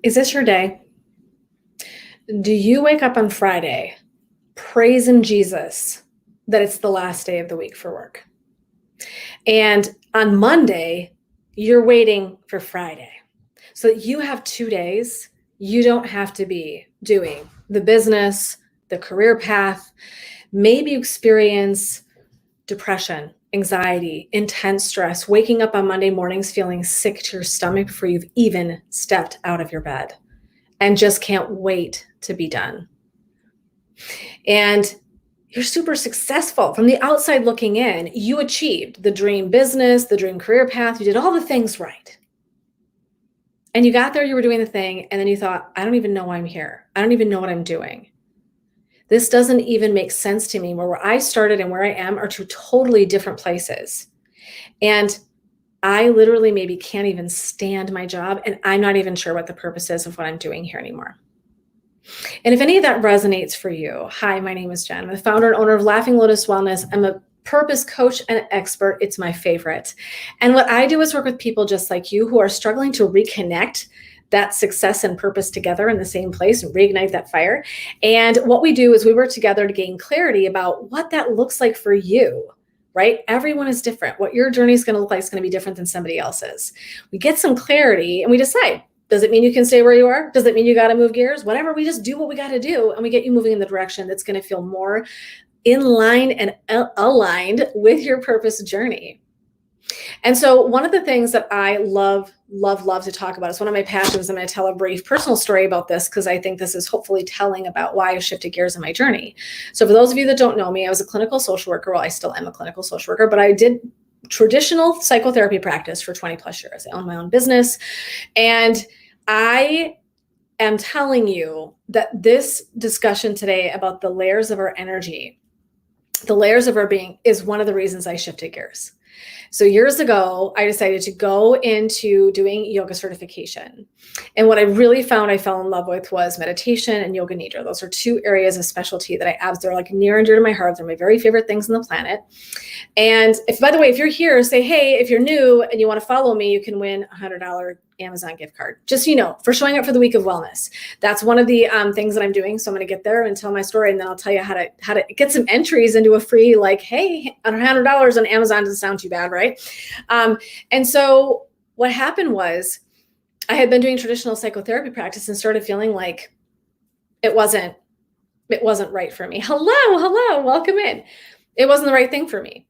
Is this your day? Do you wake up on Friday praising Jesus that it's the last day of the week for work? And on Monday, you're waiting for Friday so that you have 2 days. You don't have to be doing the business, the career path. Maybe you experience depression, anxiety, intense stress, waking up on Monday mornings feeling sick to your stomach before you've even stepped out of your bed and just can't wait to be done. And you're super successful. From the outside looking in, you achieved the dream business, the dream career path. You did all the things right. And you got there, you were doing the thing, and then you thought, I don't even know why I'm here. I don't even know what I'm doing. This doesn't even make sense to me. Where I started and where I am are two totally different places. And I literally maybe can't even stand my job, and I'm not even sure what the purpose is of what I'm doing here anymore. And if any of that resonates for you, hi, my name is Jen. I'm the founder and owner of Laughing Lotus Wellness. I'm a purpose coach and expert. It's my favorite. And what I do is work with people just like you who are struggling to reconnect that success and purpose together in the same place and reignite that fire. And what we do is we work together to gain clarity about what that looks like for you, right? Everyone is different. What your journey is going to look like is going to be different than somebody else's. We get some clarity and we decide, does it mean you can stay where you are? Does it mean you got to move gears? Whatever, we just do what we got to do and we get you moving in the direction that's going to feel more in line and aligned with your purpose journey. And so one of the things that I love to talk about, it's one of my passions. I'm going to tell a brief personal story about this because I think this is hopefully telling about why I shifted gears in my journey. So for those of you that don't know me, I was a clinical social worker. Well, I still am a clinical social worker, but I did traditional psychotherapy practice for 20 plus years. I own my own business. And I am telling you that this discussion today about the layers of our energy, the layers of our being, is one of the reasons I shifted gears. So years ago, I decided to go into doing yoga certification. And what I really found I fell in love with was meditation and yoga nidra. Those are two areas of specialty that they're like near and dear to my heart. They're my very favorite things on the planet. And if, by the way, if you're here, say, hey, if you're new and you want to follow me, you can win a $100 Amazon gift card. Just so you know, for showing up for the week of wellness. That's one of the things that I'm doing. So I'm going to get there and tell my story, and then I'll tell you how to get some entries into a free, like, hey, $100 on Amazon doesn't sound too bad, right? And so what happened was I had been doing traditional psychotherapy practice and started feeling like it wasn't right for me. Hello, welcome in. It wasn't the right thing for me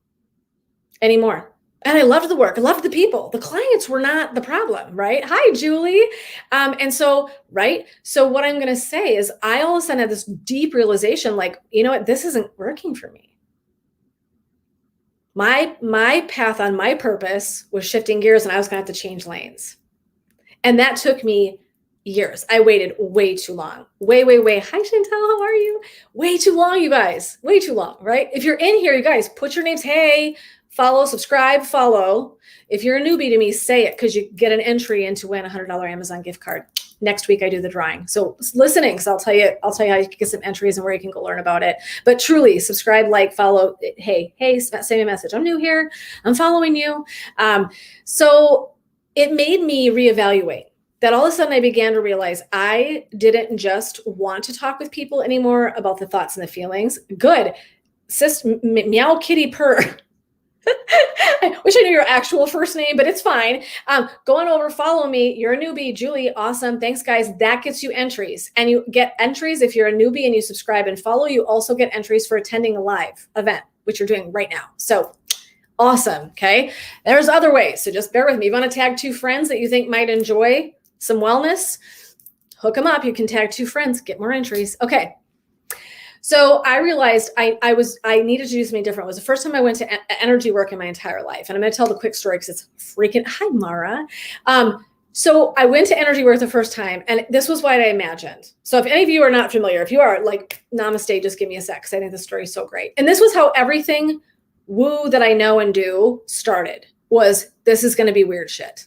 anymore. And I loved the work. I loved the people. The clients were not the problem, right? Hi, Julie. And so, right. So what I'm going to say is I all of a sudden had this deep realization, like, you know what, this isn't working for me. My path on my purpose was shifting gears, and I was going to have to change lanes. And that took me years. I waited way too long. Way. Hi, Chantel. How are you? Way too long, you guys. Way too long, right? If you're in here, you guys, put your names. Hey, follow, subscribe, follow. If you're a newbie to me, say it, because you get an entry in to win a $100 Amazon gift card. Next week I do the drawing. So listening, because I'll tell you how you can get some entries and where you can go learn about it. But truly, subscribe, like, follow. Hey, send me a message. I'm new here. I'm following you. So it made me reevaluate. That all of a sudden I began to realize I didn't just want to talk with people anymore about the thoughts and the feelings. Good. Sis, meow kitty purr. I wish I knew your actual first name, but it's fine. Go on over, follow me. You're a newbie, Julie. Awesome. Thanks, guys. That gets you entries. And you get entries if you're a newbie and you subscribe and follow. You also get entries for attending a live event, which you're doing right now. So awesome. Okay. There's other ways. So just bear with me. You want to tag 2 friends that you think might enjoy some wellness? Hook them up. You can tag 2 friends, get more entries. Okay. So I realized I needed to do something different. It was the first time I went to energy work in my entire life. And I'm going to tell the quick story because it's freaking, hi, Mara. So I went to energy work the first time, and this was what I imagined. So if any of you are not familiar, if you are, like, namaste, just give me a sec, because I think the story is so great. And this was how everything woo that I know and do started, was this is going to be weird shit.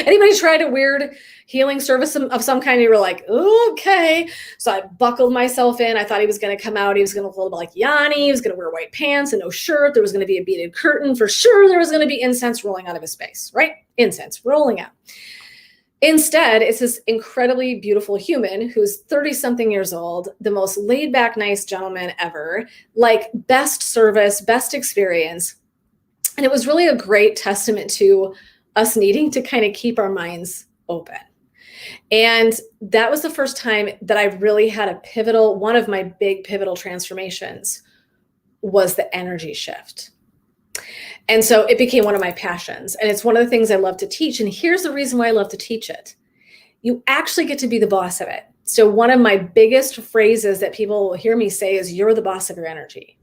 Anybody tried a weird healing service of some kind? You were like, okay. So I buckled myself in. I thought he was going to come out. He was going to look a little bit like Yanni. He was going to wear white pants and no shirt. There was going to be a beaded curtain for sure. There was going to be incense rolling out of his face, right? Incense rolling out. Instead, it's this incredibly beautiful human who's 30 something years old, the most laid back, nice gentleman ever, like best service, best experience. And it was really a great testament to us needing to kind of keep our minds open. And that was the first time that I really had one of my big pivotal transformations was the energy shift. And so it became one of my passions. And it's one of the things I love to teach. And here's the reason why I love to teach it. You actually get to be the boss of it. So one of my biggest phrases that people will hear me say is, you're the boss of your energy,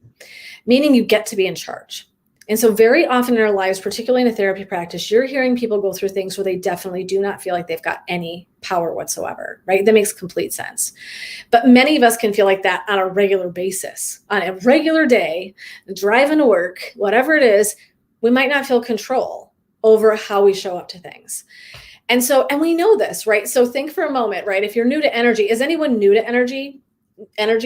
meaning you get to be in charge. And so very often in our lives, particularly in a therapy practice, you're hearing people go through things where they definitely do not feel like they've got any power whatsoever, right? That makes complete sense. But many of us can feel like that on a regular basis. On a regular day, driving to work, whatever it is, we might not feel control over how we show up to things. And we know this, right? So think for a moment, right? If you're new to energy, is anyone new to energy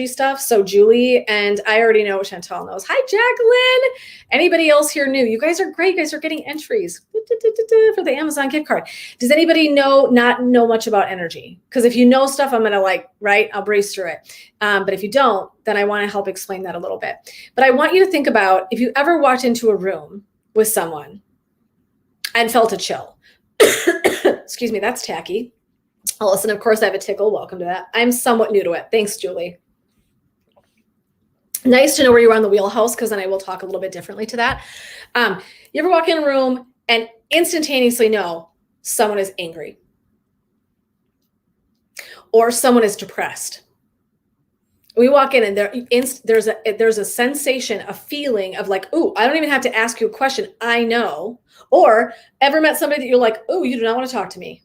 stuff? So Julie, and I already know Chantal knows. Hi, Jacqueline. Anybody else here new? You guys are great. You guys are getting entries for the Amazon gift card. Does anybody not know much about energy? Because if you know stuff, I'm going to I'll breeze through it. But if you don't, then I want to help explain that a little bit. But I want you to think about if you ever walked into a room with someone and felt a chill. Excuse me, that's tacky. Oh, listen, of course I have a tickle. Welcome to that. I'm somewhat new to it. Thanks, Julie. Nice to know where you are on the wheelhouse, because then I will talk a little bit differently to that. You ever walk in a room and instantaneously know someone is angry or someone is depressed? We walk in and there's a sensation, a feeling of like, ooh, I don't even have to ask you a question. I know. Or ever met somebody that you're like, ooh, you do not want to talk to me.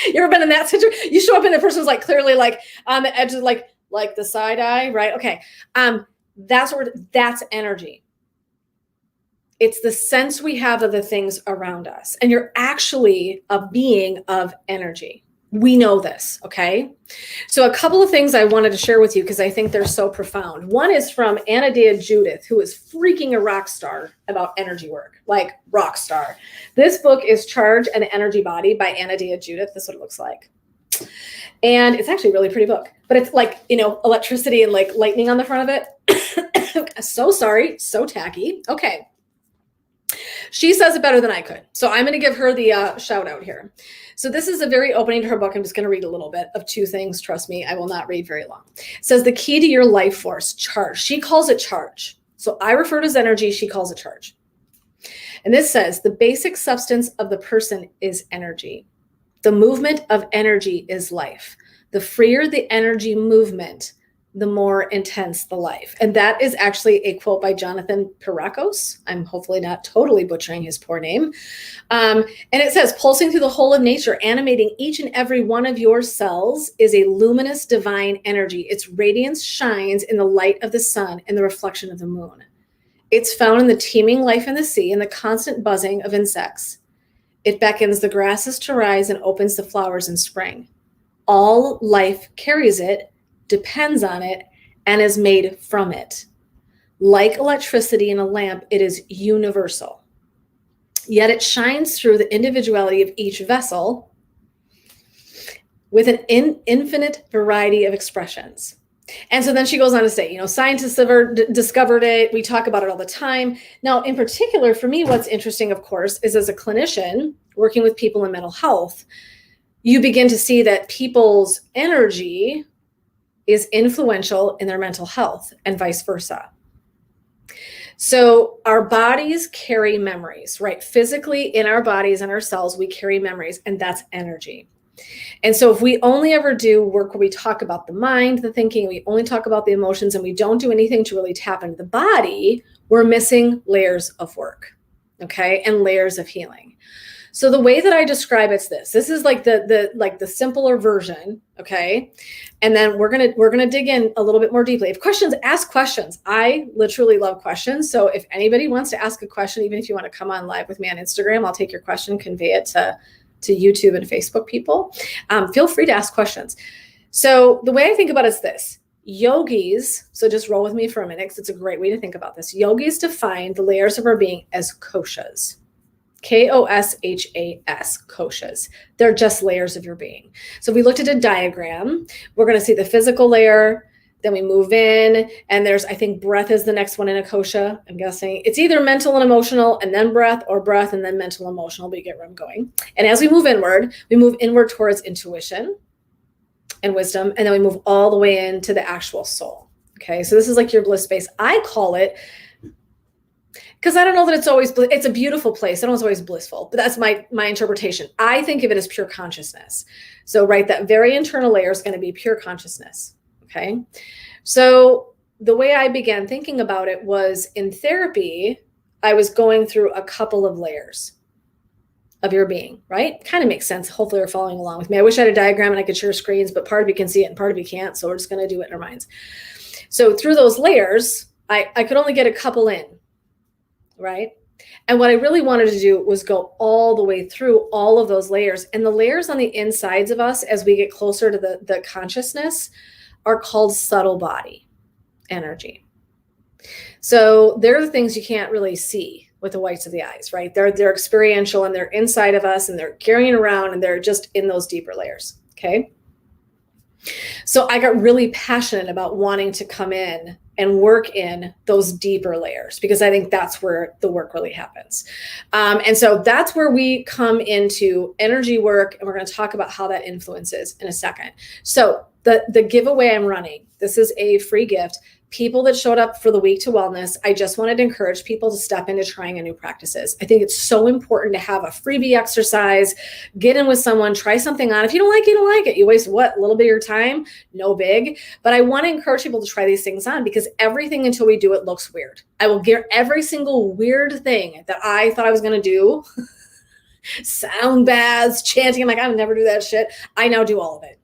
You ever been in that situation? You show up and the person's like clearly like on the edge of like the side eye, right? Okay. That's energy. It's the sense we have of the things around us. And you're actually a being of energy. We know this, okay? So a couple of things I wanted to share with you because I think they're so profound. One is from Anodea Judith, who is freaking a rock star about energy work, like rock star. This book is Charge and the Energy Body by Anodea Judith. This is what it looks like. And it's actually a really pretty book, but it's like, electricity and like lightning on the front of it. So sorry, so tacky. Okay. She says it better than I could. So I'm going to give her the shout out here. So this is a very opening to her book. I'm just going to read a little bit of two things. Trust me, I will not read very long. It says the key to your life force, charge. She calls it charge. So I refer to as energy. She calls it charge. And this says the basic substance of the person is energy. The movement of energy is life. The freer the energy movement, the more intense the life. And that is actually a quote by Jonathan Pirakos. I'm hopefully not totally butchering his poor name. And it says, pulsing through the whole of nature, animating each and every one of your cells is a luminous divine energy. Its radiance shines in the light of the sun and the reflection of the moon. It's found in the teeming life in the sea and the constant buzzing of insects. It beckons the grasses to rise and opens the flowers in spring. All life carries it, depends on it, and is made from it. Like electricity in a lamp, it is universal. Yet it shines through the individuality of each vessel with an infinite variety of expressions. And so then she goes on to say, scientists have discovered it. We talk about it all the time. Now, in particular, for me, what's interesting, of course, is as a clinician working with people in mental health, you begin to see that people's energy is influential in their mental health and vice versa. So our bodies carry memories, right? Physically in our bodies and our cells, we carry memories, and that's energy. And so if we only ever do work where we talk about the mind, the thinking, we only talk about the emotions, and we don't do anything to really tap into the body, we're missing layers of work, okay? And layers of healing. So the way that I describe it's this. This is like the simpler version, okay? And then we're gonna dig in a little bit more deeply. If questions, ask questions. I literally love questions. So if anybody wants to ask a question, even if you want to come on live with me on Instagram, I'll take your question, convey it to YouTube and Facebook people. Feel free to ask questions. So the way I think about it is this. Yogis, so just roll with me for a minute because it's a great way to think about this. Yogis define the layers of our being as koshas. Koshas, koshas. They're just layers of your being. So if we looked at a diagram, we're going to see the physical layer, then we move in, and there's, I think breath is the next one in a kosha. I'm guessing it's either mental and emotional and then breath, or breath and then mental and emotional, but you get where I'm going. And as we move inward towards intuition and wisdom, and then we move all the way into the actual soul. Okay, so this is like your bliss space. I call it, because I don't know that it's a beautiful place. I don't know it's always blissful, but that's my interpretation. I think of it as pure consciousness. So right, that very internal layer is going to be pure consciousness. Okay. So the way I began thinking about it was in therapy, I was going through a couple of layers of your being, right? Kind of makes sense. Hopefully you're following along with me. I wish I had a diagram and I could share screens, but part of you can see it and part of you can't. So we're just going to do it in our minds. So through those layers, I could only get a couple in, right? And what I really wanted to do was go all the way through all of those layers. And the layers on the insides of us, as we get closer to the consciousness, are called subtle body energy. So they're the things you can't really see with the whites of the eyes, right? They're experiential and they're inside of us and they're carrying around and they're just in those deeper layers. Okay. So I got really passionate about wanting to come in and work in those deeper layers, because I think that's where the work really happens. And so that's where we come into energy work. And we're going to talk about how that influences in a second. So the giveaway I'm running, this is a free gift. People that showed up for the Week to Wellness, I just wanted to encourage people to step into trying a new practices. I think it's so important to have a freebie exercise, get in with someone, try something on. If you don't like it, you don't like it. You waste what? A little bit of your time? No big. But I want to encourage people to try these things on, because everything until we do it looks weird. I will get every single weird thing that I thought I was going to do. Sound baths, chanting. I'm like, I would never do that shit. I now do all of it.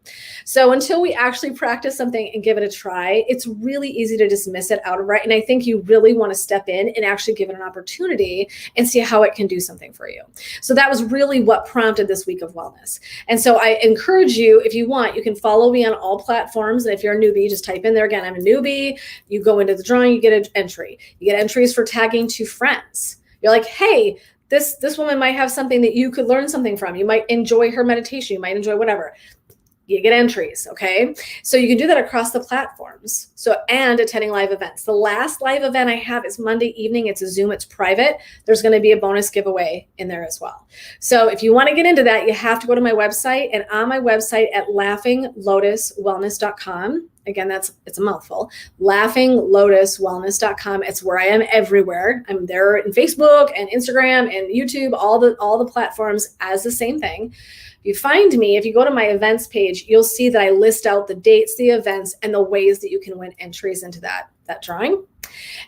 So until we actually practice something and give it a try, it's really easy to dismiss it outright. And I think you really want to step in and actually give it an opportunity and see how it can do something for you. So that was really what prompted this Week of Wellness. And so I encourage you, if you want, you can follow me on all platforms. And if you're a newbie, just type in there again, I'm a newbie. You go into the drawing, you get an entry. You get entries for tagging 2 friends. You're like, hey, this woman might have something that you could learn something from. You might enjoy her meditation. You might enjoy whatever. You get entries, okay? So you can do that across the platforms. So, and attending live events. The last live event I have is Monday evening. It's a Zoom, it's private. There's gonna be a bonus giveaway in there as well. So if you wanna get into that, you have to go to my website, and on my website at laughinglotuswellness.com. Again, it's a mouthful. Laughinglotuswellness.com. It's where I am everywhere. I'm there in Facebook and Instagram and YouTube, all the platforms as the same thing. You find me, if you go to my events page, you'll see that I list out the dates, the events, and the ways that you can win entries into that drawing.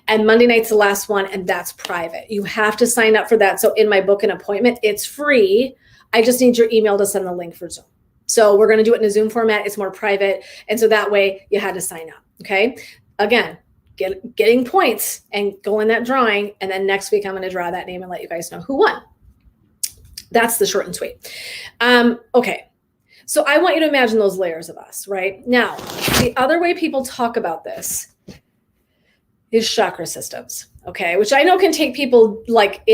And Monday night's the last one, and that's private. You have to sign up for that. So in my book an appointment, it's free. I just need your email to send the link for Zoom. So we're going to do it in a Zoom format. It's more private. And so that way you had to sign up. Okay. Again, getting points and go in that drawing. And then next week I'm going to draw that name and let you guys know who won. That's the short and sweet. Okay. So I want you to imagine those layers of us, right? Now, the other way people talk about this is chakra systems, okay? Which I know can take people like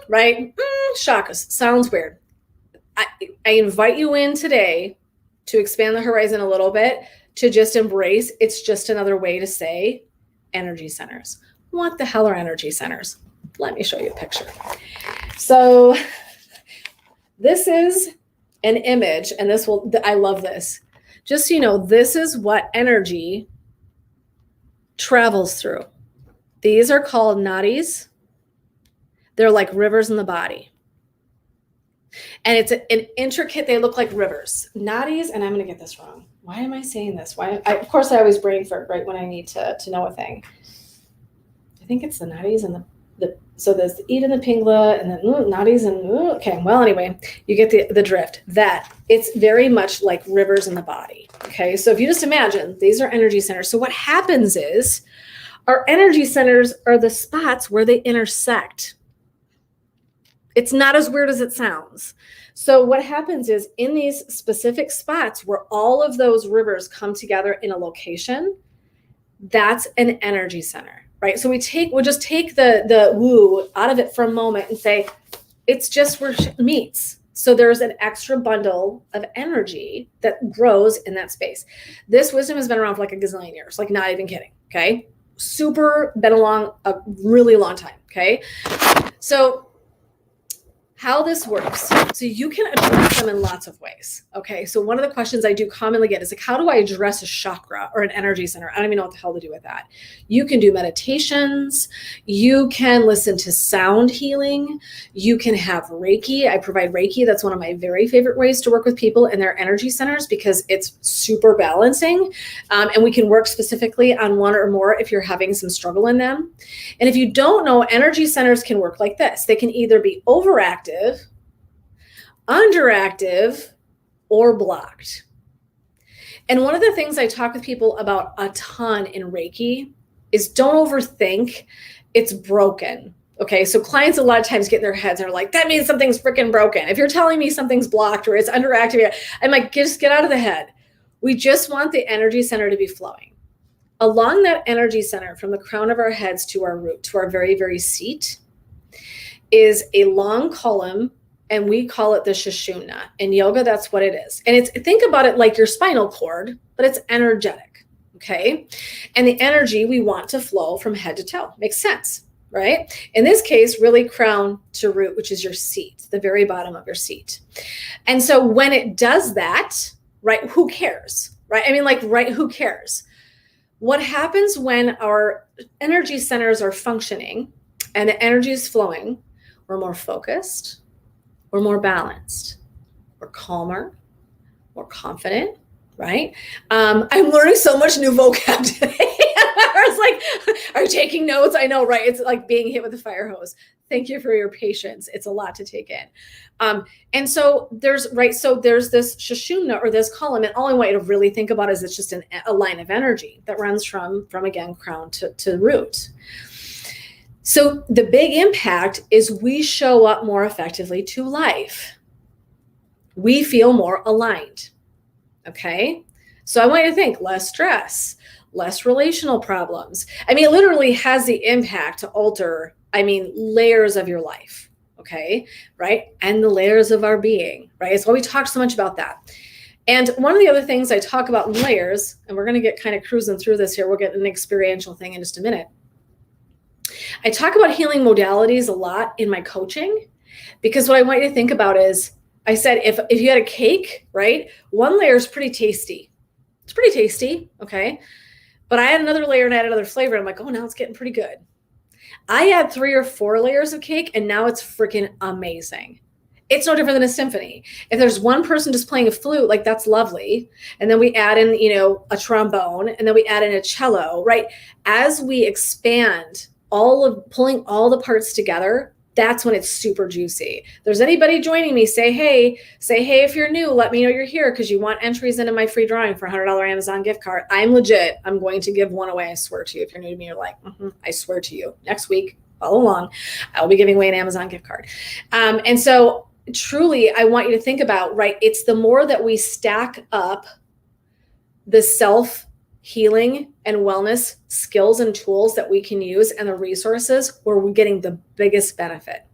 right? Chakras, sounds weird. I invite you in today to expand the horizon a little bit, to just embrace, it's just another way to say energy centers. What the hell are energy centers? Let me show you a picture. So this is an image, and I love this. Just so you know, this is what energy travels through. These are called nadis. They're like rivers in the body. And it's an intricate, they look like rivers. Nadis, and I'm going to get this wrong. Why am I saying this? Of course, I always brain fart right when I need to know a thing. I think it's the nadis and so there's the Ida and the Pingla and the nadis and, okay. Well, anyway, you get the drift. That it's very much like rivers in the body. Okay. So if you just imagine, these are energy centers. So what happens is our energy centers are the spots where they intersect. It's not as weird as it sounds. So what happens is in these specific spots where all of those rivers come together in a location, that's an energy center, right? So we'll just take the woo out of it for a moment and say, it's just where shit meets. So there's an extra bundle of energy that grows in that space. This wisdom has been around for like a gazillion years, like not even kidding, okay? Super been along a really long time, okay? So how this works. So you can address them in lots of ways. Okay. So one of the questions I do commonly get is like, how do I address a chakra or an energy center? I don't even know what the hell to do with that. You can do meditations. You can listen to sound healing. You can have Reiki. I provide Reiki. That's one of my very favorite ways to work with people in their energy centers because it's super balancing. And we can work specifically on one or more if you're having some struggle in them. And if you don't know, energy centers can work like this. They can either be overactive, underactive, or blocked. And one of the things I talk with people about a ton in Reiki is don't overthink. It's broken. Okay. So clients a lot of times get in their heads and are like, that means something's freaking broken. If you're telling me something's blocked or it's underactive, I'm like, just get out of the head. We just want the energy center to be flowing. Along that energy center from the crown of our heads to our root, to our very, very seat, is a long column, and we call it the Sushumna. In yoga, that's what it is. And think about it like your spinal cord, but it's energetic, okay? And the energy we want to flow from head to toe. Makes sense, right? In this case, really crown to root, which is your seat, the very bottom of your seat. And so when it does that, right, who cares, right? I mean, like, right, who cares? What happens when our energy centers are functioning and the energy is flowing? We're more focused, we're more balanced, we're calmer, more confident, right? I'm learning so much new vocab today. I was like, are you taking notes? I know, right? It's like being hit with a fire hose. Thank you for your patience. It's a lot to take in. And so there's this Sushumna or this column, and all I want you to really think about is it's just a line of energy that runs from again, crown to root. So the big impact is we show up more effectively to life. We feel more aligned. Okay. So I want you to think less stress, less relational problems. I mean, it literally has the impact to alter, layers of your life. Okay. Right. And the layers of our being, right? It's why we talk so much about that. And one of the other things I talk about in layers, and we're going to get kind of cruising through this here. We'll get an experiential thing in just a minute. I talk about healing modalities a lot in my coaching because what I want you to think about is, I said, if you had a cake, right? One layer is pretty tasty. It's pretty tasty, okay? But I add another layer and add another flavor. And I'm like, oh, now it's getting pretty good. I add 3 or 4 layers of cake and now it's freaking amazing. It's no different than a symphony. If there's one person just playing a flute, like that's lovely. And then we add in, a trombone, and then we add in a cello, right? As we expand pulling all the parts together, that's when it's super juicy. If there's anybody joining me, say hey if you're new, let me know you're here because you want entries into my free drawing for $100 Amazon gift card. I'm legit. I'm going to give one away. I swear to you. If you're new to me, you're like, I swear to you. Next week, follow along. I'll be giving away an Amazon gift card. And so truly, I want you to think about, right, it's the more that we stack up the self-healing and wellness skills and tools that we can use and the resources where we're getting the biggest benefit.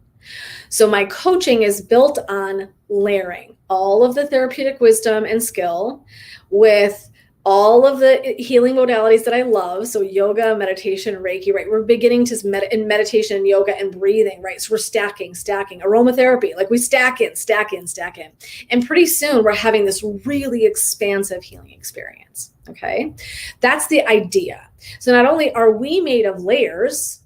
So my coaching is built on layering all of the therapeutic wisdom and skill with all of the healing modalities that I love. So yoga, meditation, Reiki, right? We're beginning to in meditation and yoga and breathing, right? So we're stacking, aromatherapy, like we stack in. And pretty soon we're having this really expansive healing experience. Okay. That's the idea. So not only are we made of layers,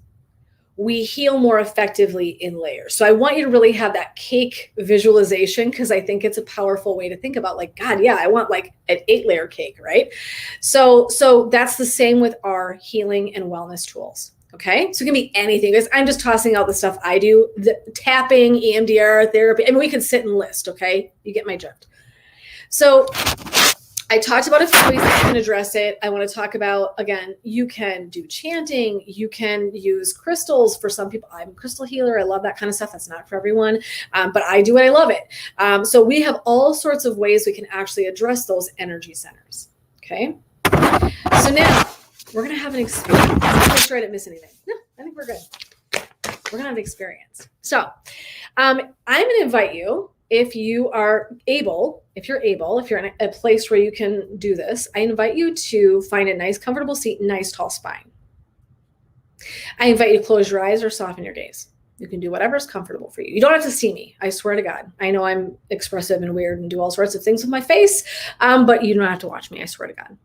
we heal more effectively in layers. So I want you to really have that cake visualization because I think it's a powerful way to think about, like, God, yeah, I want like an 8-layer cake, right? So that's the same with our healing and wellness tools. Okay. So it can be anything, because I'm just tossing out the stuff I do, the tapping, EMDR, therapy. I mean, we can sit and list. Okay. You get my drift. So I talked about a few ways that you can address it. I want to talk about, again, you can do chanting. You can use crystals for some people. I'm a crystal healer. I love that kind of stuff. That's not for everyone, but I do it. I love it. So we have all sorts of ways we can actually address those energy centers. Okay. So now we're going to have an experience. Let's make sure I didn't miss anything. No, I think we're good. We're going to have an experience. So I'm going to invite you, if you're able, if you're in a place where you can do this, I invite you to find a nice, comfortable seat, nice, tall spine. I invite you to close your eyes or soften your gaze. You can do whatever's comfortable for you. You don't have to see me. I swear to God. I know I'm expressive and weird and do all sorts of things with my face, but you don't have to watch me. I swear to God.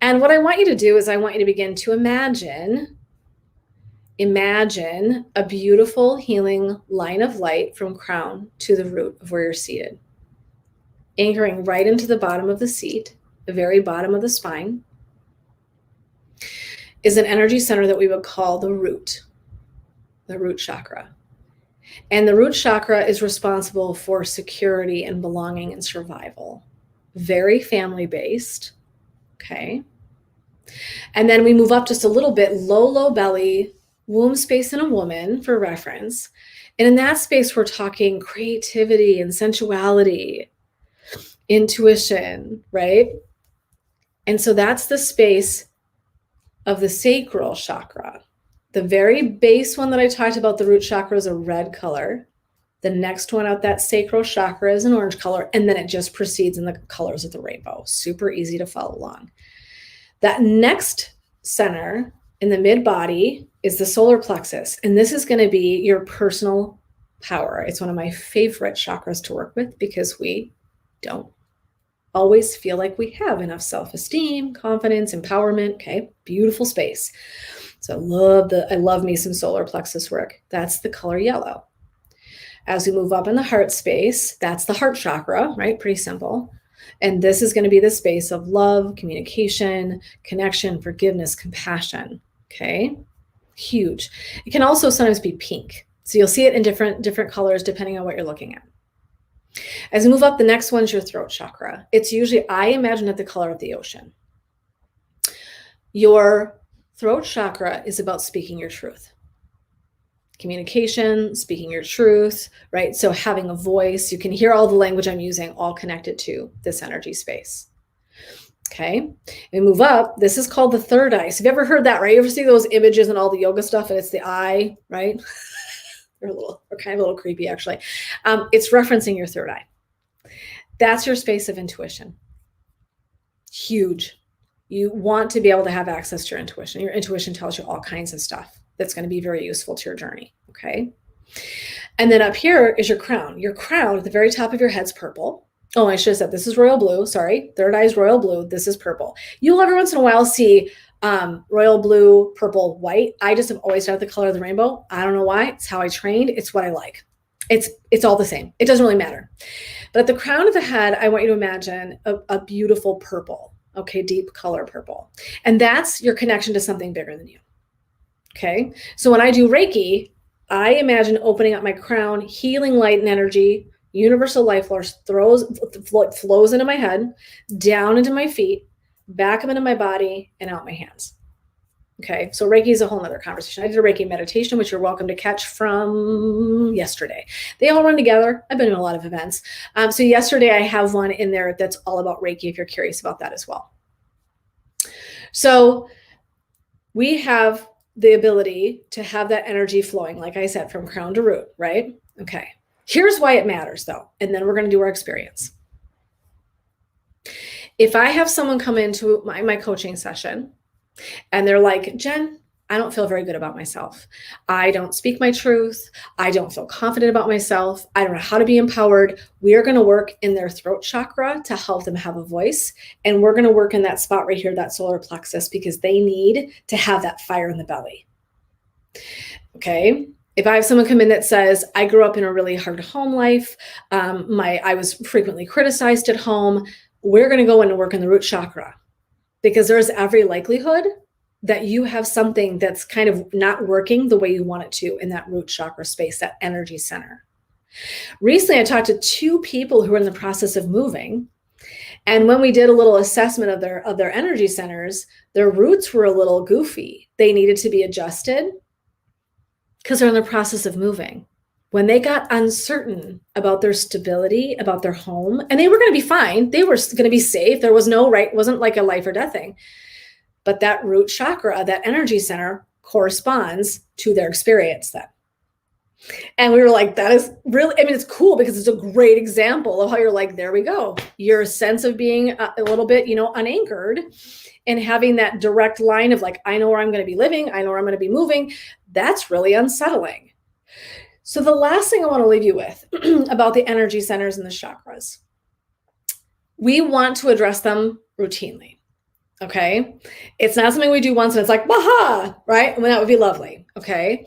And what I want you to do is I want you to begin to imagine a beautiful healing line of light from crown to the root of where you're seated, anchoring right into the bottom of the seat, the very bottom of the spine, is an energy center that we would call the root chakra. And the root chakra is responsible for security and belonging and survival. Very family-based, okay? And then we move up just a little bit, low belly, womb space in a woman for reference. And in that space, we're talking creativity and sensuality, intuition, right? And so that's the space of the sacral chakra. The very base one that I talked about, the root chakra, is a red color. The next one out, that sacral chakra, is an orange color. And then it just proceeds in the colors of the rainbow. Super easy to follow along. That next center in the mid-body is the solar plexus. And this is going to be your personal power. It's one of my favorite chakras to work with because we don't always feel like we have enough self-esteem, confidence, empowerment. Okay, beautiful space. So I love me some solar plexus work. That's the color yellow. As we move up in the heart space, that's the heart chakra, right? Pretty simple. And this is going to be the space of love, communication, connection, forgiveness, compassion. Okay, huge. It can also sometimes be pink. So you'll see it in different colors depending on what you're looking at. As we move up, the next one's your throat chakra. It's usually, I imagine it the color of the ocean. Your throat chakra is about speaking your truth. Communication, speaking your truth, right? So having a voice, you can hear all the language I'm using, all connected to this energy space. Okay, we move up. This is called the third eye. So have you ever heard that, right? You ever see those images and all the yoga stuff and it's the eye, right? They're kind of a little creepy, actually. It's referencing your third eye. That's your space of intuition. Huge. You want to be able to have access to your intuition. Your intuition tells you all kinds of stuff that's going to be very useful to your journey, okay? And then up here is your crown. Your crown at the very top of your head's purple. Oh, I should have said this is royal blue. Sorry, third eye is royal blue. This is purple. You'll every once in a while see royal blue, purple, white. I just have always had the color of the rainbow. I don't know why. It's how I trained. It's what I like. It's all the same. It doesn't really matter. But at the crown of the head, I want you to imagine a beautiful purple, okay, deep color purple. And that's your connection to something bigger than you. Okay, so when I do Reiki, I imagine opening up my crown, healing light and energy, universal life force flows into my head, down into my feet, back up into my body, and out my hands. Okay, so Reiki is a whole nother conversation. I did a Reiki meditation, which you're welcome to catch from yesterday. They all run together. I've been in a lot of events. So yesterday I have one in there that's all about Reiki if you're curious about that as well. So we have the ability to have that energy flowing, like I said, from crown to root, right? Okay, here's why it matters though. And then we're going to do our experience. If I have someone come into my coaching session and they're like, Jen, I don't feel very good about myself. I don't speak my truth. I don't feel confident about myself. I don't know how to be empowered. We are going to work in their throat chakra to help them have a voice. And we're going to work in that spot right here, that solar plexus, because they need to have that fire in the belly. Okay. If I have someone come in that says, I grew up in a really hard home life. I was frequently criticized at home. We're going to go in and work in the root chakra, because there's every likelihood that you have something that's kind of not working the way you want it to in that root chakra space, that energy center. Recently, I talked to 2 people who were in the process of moving. And when we did a little assessment of their energy centers, their roots were a little goofy. They needed to be adjusted because they're in the process of moving. When they got uncertain about their stability, about their home, and they were going to be fine, they were going to be safe. There was no wasn't like a life or death thing. But that root chakra, that energy center, corresponds to their experience then. And we were like, that is really, I mean, it's cool because it's a great example of how you're like, there we go. Your sense of being a little bit, unanchored and having that direct line of like, I know where I'm going to be living. I know where I'm going to be moving. That's really unsettling. So the last thing I want to leave you with about the energy centers and the chakras, we want to address them routinely. Okay. It's not something we do once and it's like, waha, right? Well, that would be lovely. Okay.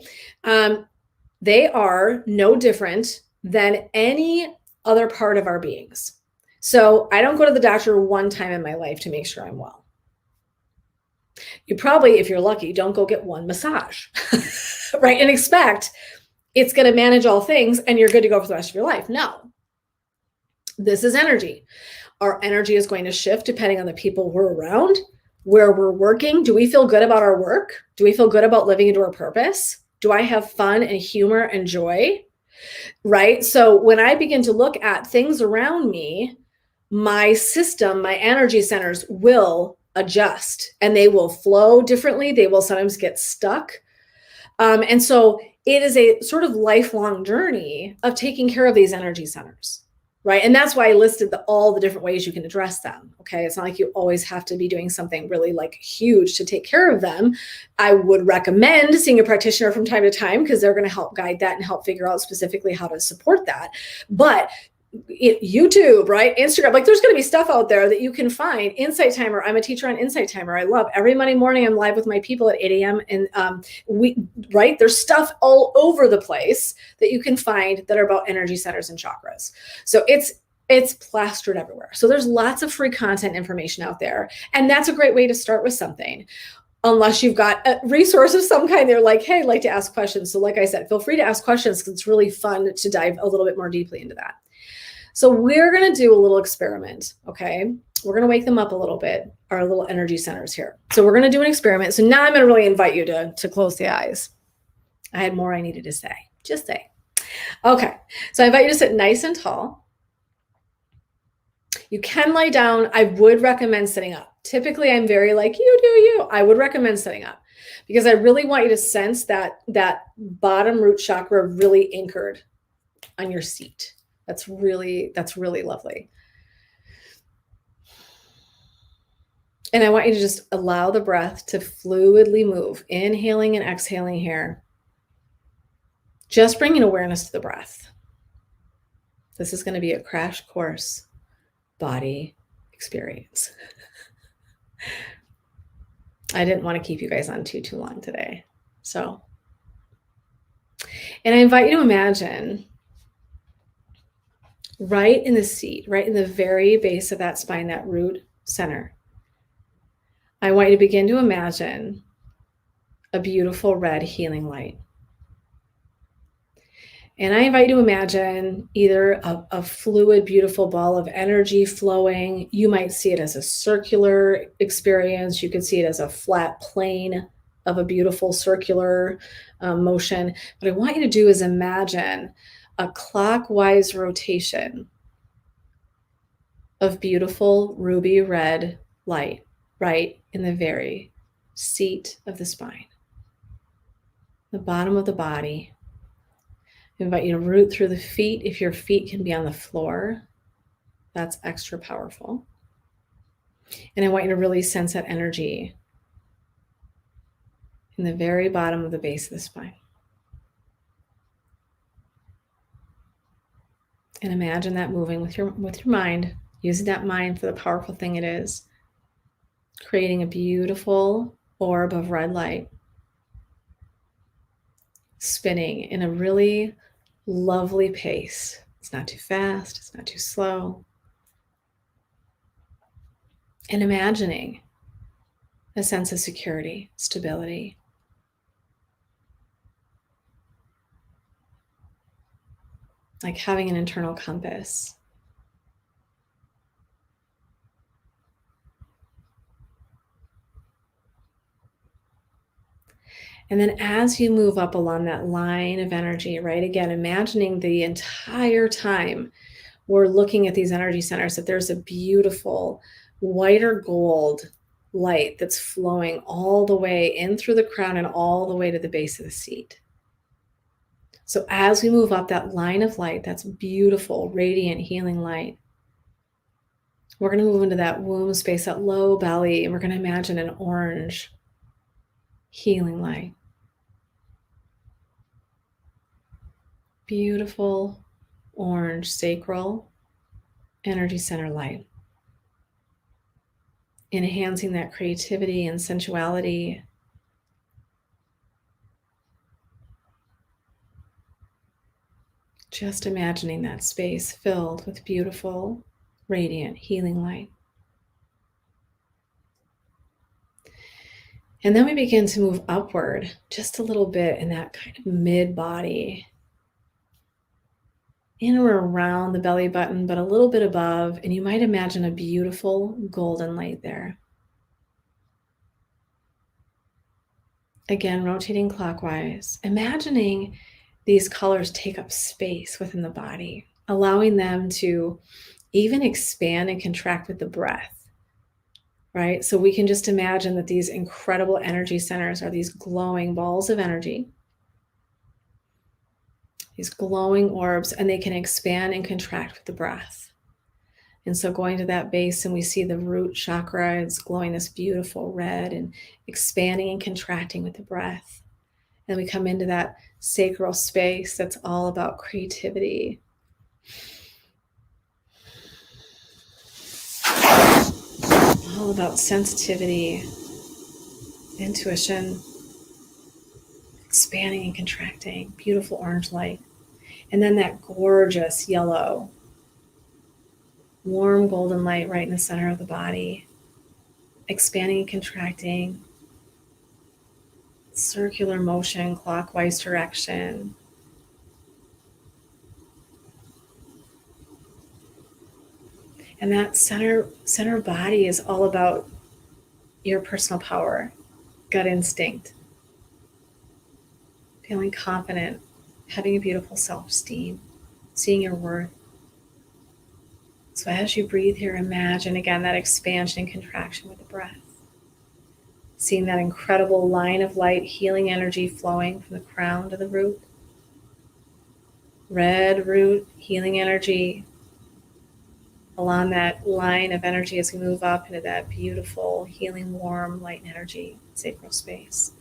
They are no different than any other part of our beings. So I don't go to the doctor one time in my life to make sure I'm well. You probably, if you're lucky, don't go get one massage, right? And expect it's going to manage all things and you're good to go for the rest of your life. No, this is energy. Our energy is going to shift depending on the people we're around, where we're working. Do we feel good about our work? Do we feel good about living into our purpose? Do I have fun and humor and joy? Right? So when I begin to look at things around me, my system, my energy centers will adjust and they will flow differently. They will sometimes get stuck. And so it is a sort of lifelong journey of taking care of these energy centers. Right. And that's why I listed all the different ways you can address them. Okay. It's not like you always have to be doing something really like huge to take care of them. I would recommend seeing a practitioner from time to time because they're going to help guide that and help figure out specifically how to support that. But YouTube, right? Instagram, like there's going to be stuff out there that you can find. Insight Timer. I'm a teacher on Insight Timer. I love every Monday morning. I'm live with my people at 8 a.m. And right, there's stuff all over the place that you can find that are about energy centers and chakras. So it's plastered everywhere. So there's lots of free content information out there. And that's a great way to start with something. Unless you've got a resource of some kind, they're like, hey, I'd like to ask questions. So like I said, feel free to ask questions because it's really fun to dive a little bit more deeply into that. So we're going to do a little experiment, okay? We're going to wake them up a little bit, our little energy centers here. So we're going to do an experiment. So now I'm going to really invite you to close the eyes. I had more I needed to say. Just say. Okay, so I invite you to sit nice and tall. You can lie down. I would recommend sitting up. Typically, I'm very like, you do you. I would recommend sitting up because I really want you to sense that bottom root chakra really anchored on your seat. That's really lovely. And I want you to just allow the breath to fluidly move, inhaling and exhaling here. Just bringing awareness to the breath. This is going to be a crash course body experience. I didn't want to keep you guys on too long today. So, and I invite you to imagine right in the seat, right in the very base of that spine, that root center. I want you to begin to imagine a beautiful red healing light. And I invite you to imagine either a fluid, beautiful ball of energy flowing. You might see it as a circular experience. You could see it as a flat plane of a beautiful circular motion. What I want you to do is imagine a clockwise rotation of beautiful ruby red light right in the very seat of the spine, the bottom of the body. I invite you to root through the feet. If your feet can be on the floor, that's extra powerful. And I want you to really sense that energy in the very bottom of the base of the spine. And imagine that moving with your mind, using that mind for the powerful thing it is, creating a beautiful orb of red light, spinning in a really lovely pace. It's not too fast, it's not too slow. And imagining a sense of security, stability. Like having an internal compass. And then as you move up along that line of energy, right, again, imagining the entire time we're looking at these energy centers, that there's a beautiful white or gold light that's flowing all the way in through the crown and all the way to the base of the seat. So as we move up that line of light, that's beautiful, radiant, healing light, we're going to move into that womb space, that low belly, and we're going to imagine an orange healing light. Beautiful orange sacral energy center light. Enhancing that creativity and sensuality. Just imagining that space filled with beautiful, radiant, healing light. And then we begin to move upward just a little bit in that kind of mid-body, in or around the belly button, but a little bit above, and you might imagine a beautiful golden light there. Again, rotating clockwise, imagining these colors take up space within the body, allowing them to even expand and contract with the breath, right? So we can just imagine that these incredible energy centers are these glowing balls of energy, these glowing orbs, and they can expand and contract with the breath. And so going to that base, and we see the root chakra is glowing this beautiful red and expanding and contracting with the breath. And we come into that sacral space that's all about creativity. All about sensitivity, intuition, expanding and contracting, beautiful orange light. And then that gorgeous yellow, warm golden light right in the center of the body, expanding and contracting, circular motion, clockwise direction. And that center body is all about your personal power, gut instinct, feeling confident, having a beautiful self-esteem, seeing your worth. So as you breathe here, imagine again that expansion and contraction with the breath. Seeing that incredible line of light, healing energy flowing from the crown to the root. Red root, healing energy along that line of energy as we move up into that beautiful, healing, warm, light energy, sacral space.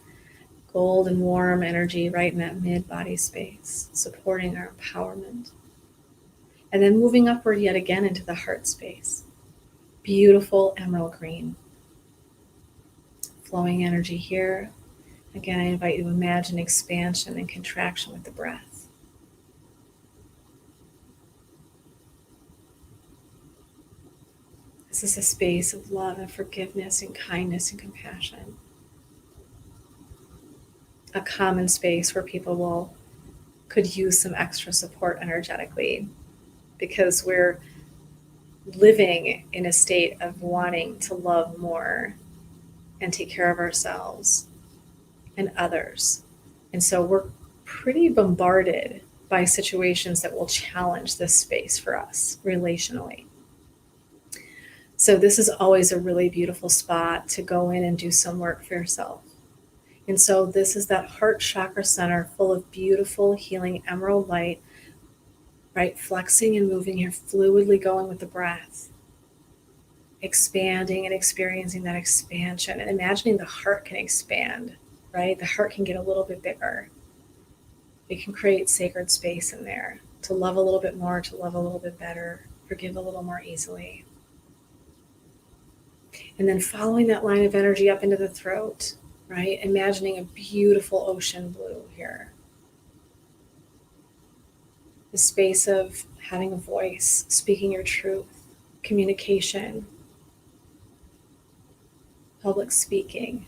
Gold and warm energy right in that mid-body space, supporting our empowerment. And then moving upward yet again into the heart space. Beautiful emerald green. Flowing energy here. Again, I invite you to imagine expansion and contraction with the breath. This is a space of love and forgiveness and kindness and compassion. A common space where people could use some extra support energetically, because we're living in a state of wanting to love more and take care of ourselves and others. And so we're pretty bombarded by situations that will challenge this space for us relationally. So this is always a really beautiful spot to go in and do some work for yourself. And so this is that heart chakra center full of beautiful healing emerald light, right? Flexing and moving here, fluidly going with the breath, expanding and experiencing that expansion, and imagining the heart can expand, right? The heart can get a little bit bigger. It can create sacred space in there to love a little bit more, to love a little bit better, forgive a little more easily. And then following that line of energy up into the throat, right? Imagining a beautiful ocean blue here. The space of having a voice, speaking your truth, communication, public speaking.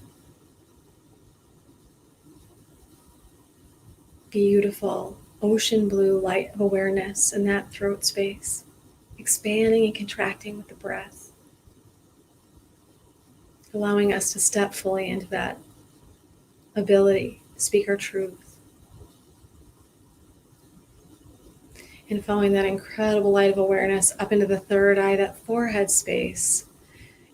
Beautiful ocean blue light of awareness in that throat space, expanding and contracting with the breath, allowing us to step fully into that ability to speak our truth. And following that incredible light of awareness up into the third eye, that forehead space,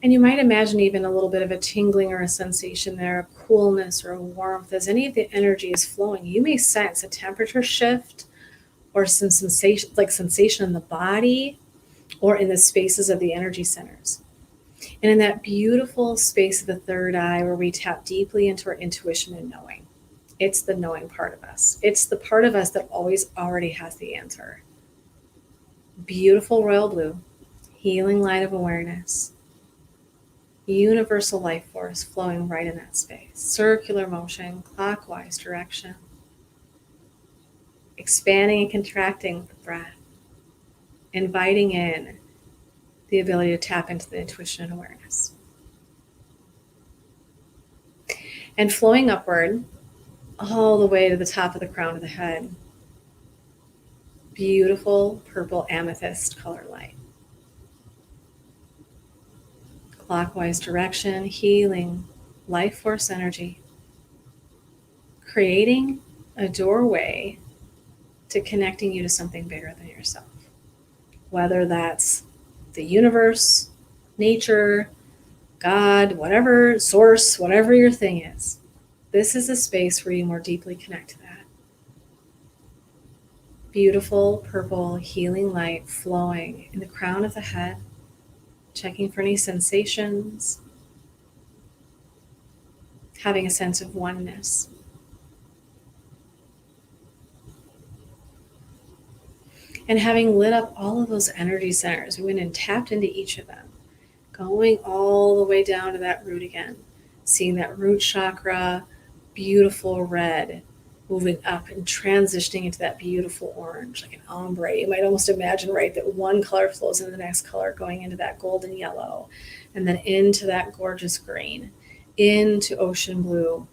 And you might imagine even a little bit of a tingling or a sensation there, a coolness or a warmth. As any of the energy is flowing, you may sense a temperature shift or some sensation in the body or in the spaces of the energy centers. And in that beautiful space of the third eye where we tap deeply into our intuition and knowing, it's the knowing part of us. It's the part of us that always already has the answer. Beautiful royal blue, healing light of awareness, universal life force flowing right in that space. Circular motion, clockwise direction, expanding and contracting with the breath, inviting in the ability to tap into the intuition and awareness. And flowing upward all the way to the top of the crown of the head. Beautiful purple amethyst color light. Clockwise direction, healing, life force energy, creating a doorway to connecting you to something bigger than yourself. Whether that's the universe, nature, God, whatever, source, whatever your thing is. This is a space where you more deeply connect to that. Beautiful purple healing light flowing in the crown of the head, checking for any sensations, having a sense of oneness. And having lit up all of those energy centers, we went and tapped into each of them, going all the way down to that root again, seeing that root chakra, beautiful red, moving up and transitioning into that beautiful orange, like an ombre. You might almost imagine, right, that one color flows into the next color, going into that golden yellow, and then into that gorgeous green, into ocean blue,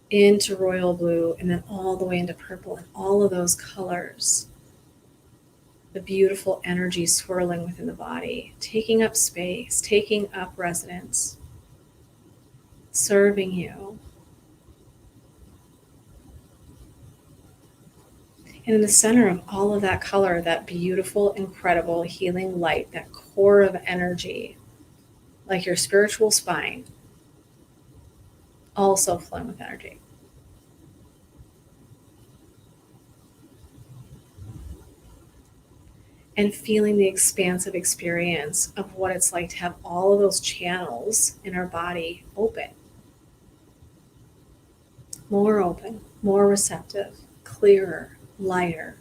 into royal blue, and then all the way into purple. And all of those colors, the beautiful energy swirling within the body, taking up space, taking up residence, serving you. And in the center of all of that color, that beautiful, incredible healing light, that core of energy, like your spiritual spine, also flowing with energy. And feeling the expansive experience of what it's like to have all of those channels in our body open. More open, more receptive, clearer, lighter.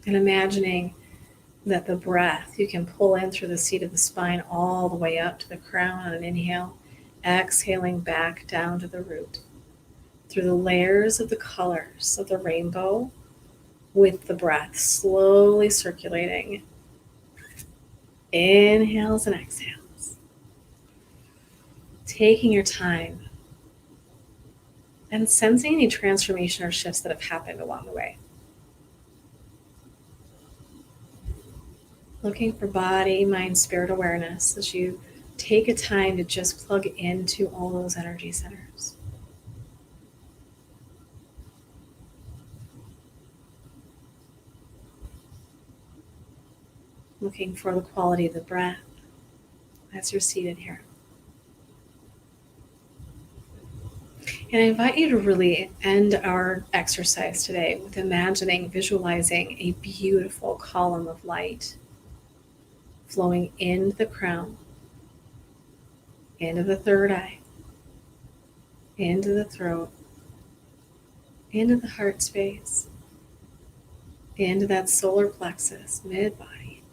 And imagining that the breath you can pull in through the seat of the spine all the way up to the crown on an inhale, exhaling back down to the root, through the layers of the colors of the rainbow, with the breath slowly circulating. Inhales and exhales. Taking your time and sensing any transformation or shifts that have happened along the way. Looking for body, mind, spirit awareness as you take a time to just plug into all those energy centers. Looking for the quality of the breath as you're seated here. And I invite you to really end our exercise today with imagining, visualizing a beautiful column of light flowing into the crown, into the third eye, into the throat, into the heart space, into that solar plexus, mid-body,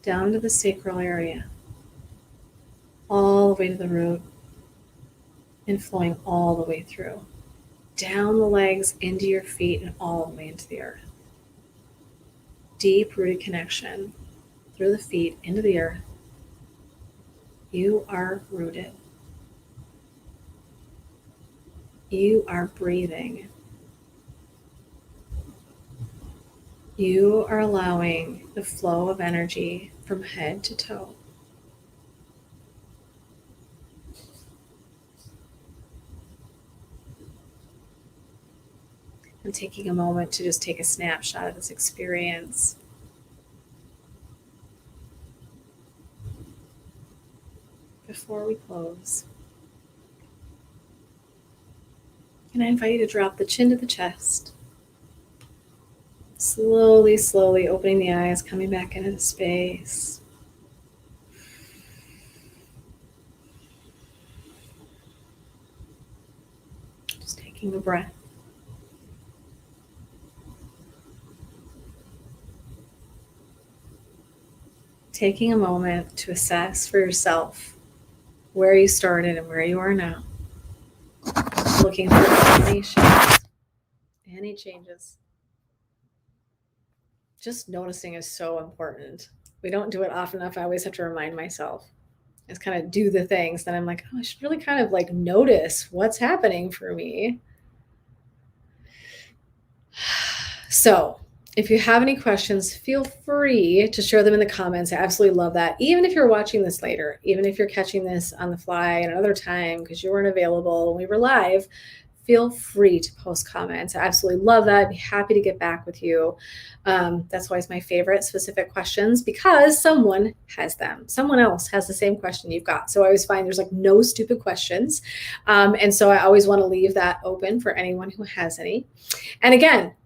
down to the sacral area, all the way to the root, and flowing all the way through, down the legs, into your feet, and all the way into the earth. Deep rooted connection through the feet into the earth. You are rooted. You are breathing. You are allowing the flow of energy from head to toe. And taking a moment to just take a snapshot of this experience, before we close. And I invite you to drop the chin to the chest. Slowly, slowly opening the eyes, coming back into the space. Just taking a breath. Taking a moment to assess for yourself where you started and where you are now. Looking for information, any changes. Just noticing is so important. We don't do it often enough. I always have to remind myself. Just kind of do the things. Then I'm like, oh, I should really kind of like notice what's happening for me. So if you have any questions, feel free to share them in the comments. I absolutely love that. Even if you're watching this later, even if you're catching this on the fly at another time because you weren't available when we were live, feel free to post comments. I absolutely love that. I'd be happy to get back with you. That's always my favorite specific questions because someone has them. Someone else has the same question you've got. So I always find there's like no stupid questions. And so I always want to leave that open for anyone who has any. And again,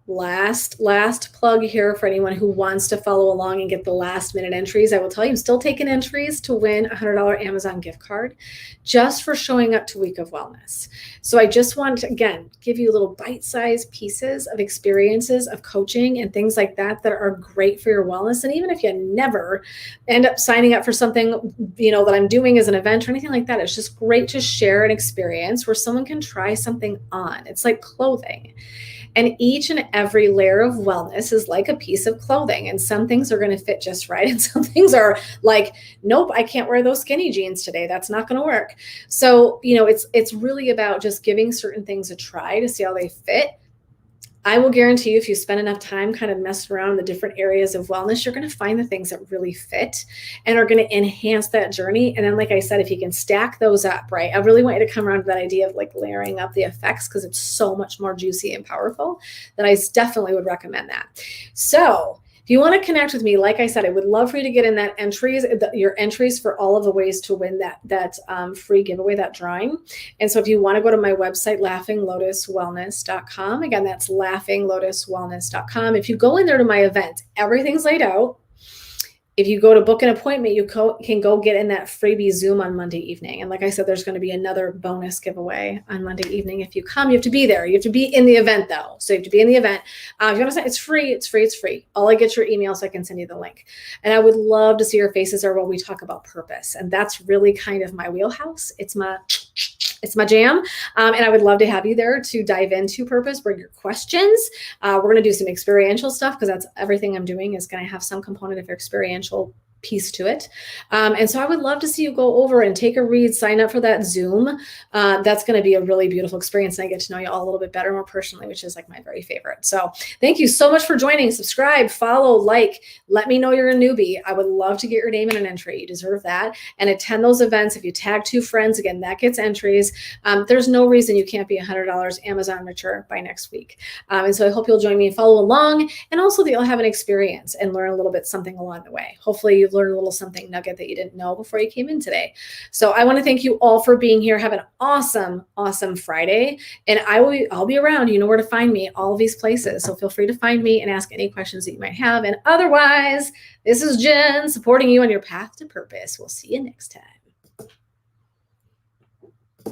last plug here for anyone who wants to follow along and get the last minute entries. I will tell you, I'm still taking entries to win a $100 Amazon gift card just for showing up to Week of Wellness. So I just want to, again, give you little bite-sized pieces of experiences of coaching and things like that that are great for your wellness. And even if you never end up signing up for something, that I'm doing as an event or anything like that, it's just great to share an experience where someone can try something on. It's like clothing. And each and every layer of wellness is like a piece of clothing. And some things are going to fit just right. And some things are like, nope, I can't wear those skinny jeans today. That's not going to work. So, it's really about just giving certain things a try to see how they fit. I will guarantee you, if you spend enough time kind of messing around in the different areas of wellness, you're going to find the things that really fit and are going to enhance that journey. And then, like I said, if you can stack those up, right? I really want you to come around to that idea of like layering up the effects because it's so much more juicy and powerful that I definitely would recommend that. So if you want to connect with me, like I said, I would love for you to get in that your entries for all of the ways to win that free giveaway, that drawing. And so if you want to go to my website, laughinglotuswellness.com, again, that's laughinglotuswellness.com. If you go in there to my event, everything's laid out. If you go to book an appointment, you can go get in that freebie Zoom on Monday evening. And like I said, there's going to be another bonus giveaway on Monday evening. If you come, you have to be there. You have to be in the event though. So you have to be in the event. If you want to say it's free, it's free, it's free. All I get your email so I can send you the link. And I would love to see your faces there when we talk about purpose. And that's really kind of my wheelhouse. It's my jam. And I would love to have you there to dive into purpose, bring your questions. We're going to do some experiential stuff because that's everything I'm doing is going to have some component of experiential piece to it. And so I would love to see you go over and take a read, sign up for that Zoom. That's going to be a really beautiful experience. And I get to know you all a little bit better, more personally, which is like my very favorite. So thank you so much for joining. Subscribe, follow, like, let me know you're a newbie. I would love to get your name in an entry. You deserve that. And attend those events. If you tag 2 friends, again, that gets entries. There's no reason you can't be $100 Amazon richer by next week. And so I hope you'll join me and follow along. And also that you'll have an experience and learn a little bit something along the way. Hopefully you've learned a little something nugget that you didn't know before you came in today. So I want to thank you all for being here. Have an awesome, awesome Friday. And I'll be around. You know where to find me, all of these places. So feel free to find me and ask any questions that you might have. And otherwise, this is Jen supporting you on your path to purpose. We'll see you next time.